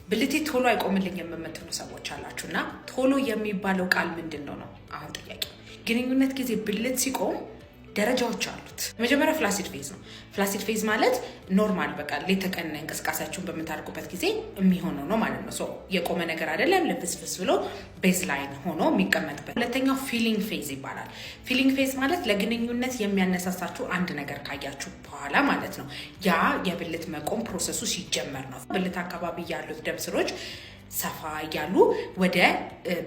ብልቴ ቶሎ አይቆምልኝም የምትሉ ሰዎች አላችሁና ቶሎ የሚባለው ቃል ምንድነው ነው አሁን ጥያቄ። ግንኙነት ጊዜ ብልት ሲቆም ደረጃዎች አሉት። መጀመሪያ ፍላሲድ ፌዝ ነው። ፍላሲድ ፌዝ ማለት ኖርማል በቃ ሌት ተቀን እንቅስቃሴያችሁን በምታደርጉበት ጊዜ የሚሆነው ነው ማለት ነው። የቆመ ነገር አይደለም፣ ለፍስፍስ ብሎ ቤዝ ላይን ሆኖ የሚቀመጥበት። ሁለተኛው ፊሊንግ ፌዝ ይባላል። ፊሊንግ ፌዝ ማለት ለግንኙነት የሚያነሳሳችሁ አንድ ነገር ካያችሁ በኋላ ማለት ነው። ያ የብልት መቆም ፕሮሰሱ ሲጀመር ነው። ብልት አካባቢ ያሉት ደም ስሮች ሰፋ እያሉ ወደ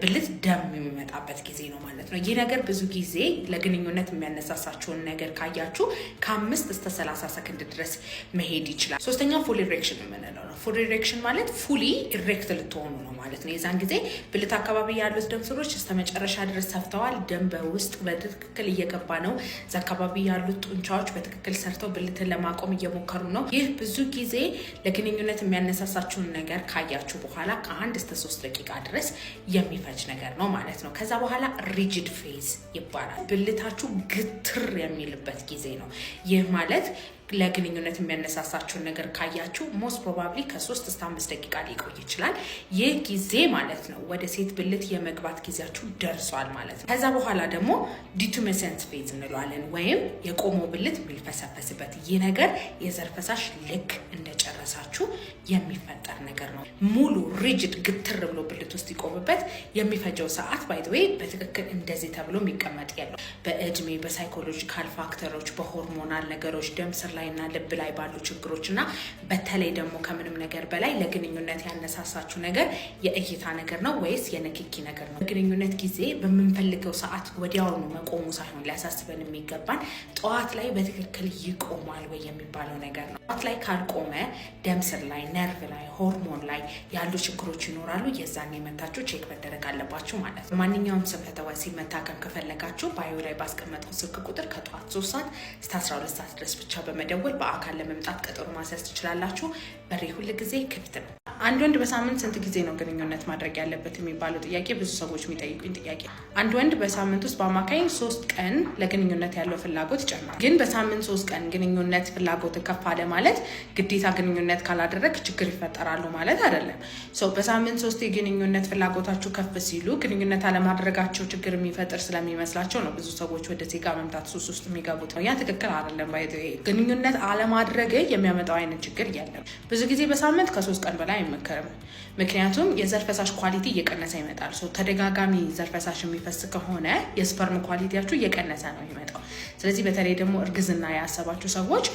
ብልት ደም የሚመጣበት ጊዜ ነው ማለት ነው። ይህ ነገር ብዙ ጊዜ ለግንኙነት የሚያነሳሳችሁን ነገር ካያችሁ ከ5 እስከ 30 ሰከንድ ድረስ መሄድ ይችላል። ሶስተኛው ፉል ኢሬክሽን የምንለው ነው። ፉል ኢሬክሽን ማለት ፉሊ ኢሬክት ልትሆኑ ነው ማለት ነው። የዛን ጊዜ ብልት አካባቢ ያሉት ደም ስሮች እስከ መጨረሻ ድረስ ሰፍተዋል። ደም በውስጥ በትክክል እየገባ ነው። እዛ አካባቢ ያሉት ጡንቻዎች በትክክል ሰርተው ብልትን ለማቆም እየሞከሩ ነው። ይህ ብዙ ጊዜ ለግንኙነት የሚያነሳሳችሁን ነገር ካያችሁ በኋላ ከ1 እስከ 3 ደቂቃ ድረስ የሚፈጅ ነገር ነው ማለት ነው። ከዛ በኋላ ሪጂድ ፌዝ ይባላል። ብልታችሁ ግትር የሚልበት ጊዜ ነው። ይህ ማለት ለግንኙነት የሚያነሳሳችሁን ነገር ካያችሁ ሞስት ፕሮባብሊ ከ3 እስከ 5 ደቂቃ ሊቆይ ይችላል። ይህ ጊዜ ማለት ነው ወደ ሴት ብልት የመግባት ጊዜያችሁ ደርሷል ማለት ነው። ከዛ በኋላ ደግሞ ዲቱሜሰንት ፌዝ እንለዋለን፣ ወይም የቆመው ብልት የሚልፈሰፈስበት። ይህ ነገር የዘር ፈሳሽ ልክ እንደጨረሳችሁ የሚፈጠር ነገር ነው። ሙሉ ሪጅድ ግትር ብሎ ብልት ውስጥ ይቆምበት የሚፈጀው ሰዓት ባይ ዘ ዌይ በትክክል እንደዚህ ተብሎ የሚቀመጥ ያለው በእድሜ፣ በሳይኮሎጂካል ፋክተሮች፣ በሆርሞናል ነገሮች፣ ደም ስር እና ልብ ላይ ባሉ ችግሮች እና በተለይ ደግሞ ከምንም ነገር በላይ ለግንኙነት ያነሳሳችሁ ነገር የእይታ ነገር ነው ወይስ የንክኪ ነገር ነው? በግንኙነት ጊዜ በምንፈልገው ሰዓት ወዲያውኑ መቆሙ ሳይሆን ሊያሳስበን የሚገባን ጠዋት ላይ በትክክል ይቆማል ወይ የሚባለው ነገር ነው። ጠዋት ላይ ካልቆመ ደም ስር ላይ፣ ነርቭ ላይ፣ ሆርሞን ላይ ያሉ ችግሮች ይኖራሉ። የዛን የመታችሁ ቼክ መደረግ አለባችሁ ማለት ነው። ማንኛውም ስንፈተ ወሲብ መታከም ከፈለጋችሁ ባዮ ላይ ባስቀመጥኩት ስልክ ቁጥር ከጠዋት 3 ሰዓት እስከ 12 ሰዓት ድረስ ብቻ በመደወል በአካል ለመምጣት ቀጠሮ ማስያዝ ትችላላችሁ። በሬ ሁሉ ጊዜ ክፍት ነው። አንድ ወንድ በሳምንት ስንት ጊዜ ነው ግንኙነት ማድረግ ያለበት የሚባለው ጥያቄ ብዙ ሰዎች የሚጠይቁኝ ጥያቄ። አንድ ወንድ በሳምንት ውስጥ በአማካኝ 3 ቀን ለግንኙነት ያለው ፍላጎት ይጨምራል። ግን በሳምንት 3 ቀን ግንኙነት ፍላጎት ከፍ አለ ማለት ግዴታ ግንኙነት ካላደረግ ችግር ይፈጠራሉ ማለት አይደለም። በሳምንት 3 የግንኙነት ፍላጎታችሁ ከፍ ሲሉ ግንኙነት አለማድረጋቸው ችግር የሚፈጥር ስለሚመስላቸው ነው ብዙ ሰዎች ወደ ሴጋ መምጣት ሱስ ውስጥ የሚገቡት ነው። ያ ትክክል አይደለም። ግንኙነት አለማድረግ የሚያመጣው አይነት ችግር የለም። ብዙ ጊዜ በሳምንት ከ3 ቀን በላይ አይመከርም። ምክንያቱም የዘር ፈሳሽ ኳሊቲ እየቀነሰ ይመጣል። ተደጋጋሚ ዘር ፈሳሽ የሚፈስ ከሆነ የስፐርም ኳሊቲያችሁ እየቀነሰ ነው ይመጣው። ስለዚህ በተለይ ደግሞ እርግዝና ያሰባችሁ ሰዎች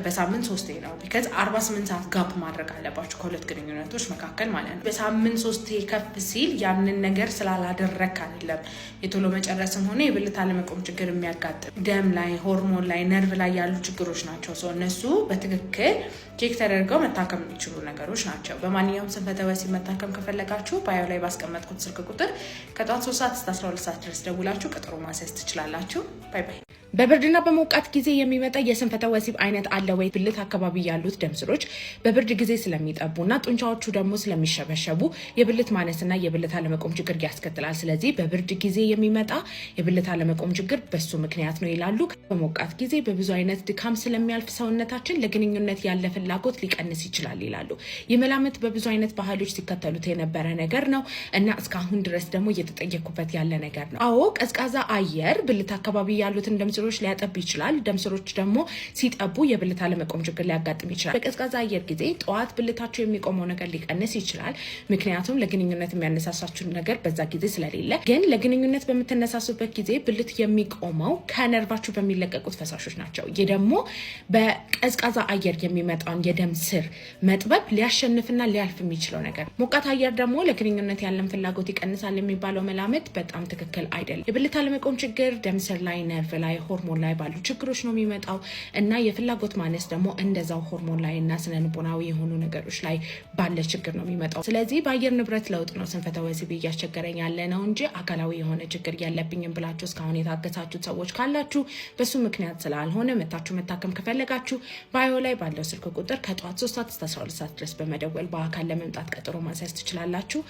በሳምንት 3 ነው። ቢካዝ 48 ሰዓት ጋፕ ማድረግ አለባችሁ ከሁለት ግንኙነቶች መካከል ማለት ነው። በሳምንት 3 ከፍ ሲል ያንን ነገር ስላላደረክ አይደለም የቶሎ መጨረስም ሆነ የብልት አለመቆም ችግር የሚያጋጥም ደም ላይ፣ ሆርሞን ላይ፣ ነርቭ ላይ ያሉ ችግሮች ናቸው። እነሱ በትክክል ቼክ ተደርገው መታከም የሚችሉ ነገሮች ናቸው። በማንኛውም ስንፈተ ወሲብ መታከም ከፈለጋችሁ ባዮ ላይ ባስቀመጥኩት ስልክ ቁጥር ከጠዋት 3 ሰዓት እስከ 12 ሰዓት ድረስ ደውላችሁ ቀጠሮ ማስያዝ ትችላላችሁ። ባይ ባይ። በብርድና በሞቃት ጊዜ የሚመጣ የስንፈተ ወሲብ አይነት አለ ወይ? ብልት አካባቢ ያሉት ደም ስሮች በብርድ ጊዜ ስለሚጠቡና ጡንቻዎቹ ደግሞ ስለሚሸበሸቡ የብልት ማነስና የብልት አለመቆም ችግር ያስከትላል። ስለዚህ በብርድ ጊዜ የሚመጣ የብልት አለመቆም ችግር በሱ ምክንያት ነው ይላሉ። በሞቃት ጊዜ በብዙ አይነት ድካም ስለሚያልፍ ሰውነታችን ለግንኙነት ያለ ፍላጎት ሊቀንስ ይችላል ይላሉ። ይህ መላምት በብዙ አይነት ባህሎች ሲከተሉት የነበረ ነገር ነው እና እስካሁን ድረስ ደግሞ እየተጠየቁበት ያለ ነገር ነው። አዎ ቀዝቃዛ አየር ብልት አካባቢ ያሉትን ደም ስሮች ሊያጠብ ይችላል። ደም ስሮች ደግሞ ሲጠቡ የብልት አለመቆም ችግር ሊያጋጥም ይችላል። በቀዝቃዛ አየር ጊዜ ጠዋት ብልታቸው የሚቆመው ነገር ሊቀንስ ይችላል። ምክንያቱም ለግንኙነት የሚያነሳሳችሁ ነገር በዛ ጊዜ ስለሌለ። ግን ለግንኙነት በምትነሳሱበት ጊዜ ብልት የሚቆመው ከነርቫችሁ በሚለቀቁት ፈሳሾች ናቸው። ይህ ደግሞ በቀዝቃዛ አየር የሚመጣውን የደም ስር መጥበብ ሊያሸንፍና ሊያልፍ የሚችለው ነገር። ሞቃት አየር ደግሞ ለግንኙነት ያለን ፍላጎት ይቀንሳል የሚባለው መላመት በጣም ትክክል አይደለም። የብልት አለመቆም ችግር ደም ስር ላይ፣ ነርቭ ላይ፣ ሆርሞን ላይ ባሉ ችግሮች ነው የሚመጣው እና የፍላጎት ማነስ ደግሞ እንደዛው ሆርሞን ላይ እና ስነልቦናዊ የሆኑ ነገሮች ላይ ባለ ችግር ነው የሚመጣው። ስለዚህ በአየር ንብረት ለውጥ ነው ስንፈተ ወሲብ እያስቸገረኝ ያለ ነው እንጂ አካላዊ የሆነ ችግር ያለብኝም ብላችሁ እስካሁን የታገሳችሁት ሰዎች ካላችሁ በሱ ምክንያት ስላልሆነ መታችሁ መታከም ከፈለጋችሁ ባዮ ላይ ባለው ስልክ ቁጥር ከጠዋት 3 ሰዓት እስከ 12 ሰዓት ድረስ በመደወል በአካል ለመምጣት ቀጠሮ ማስያዝ ትችላላችሁ።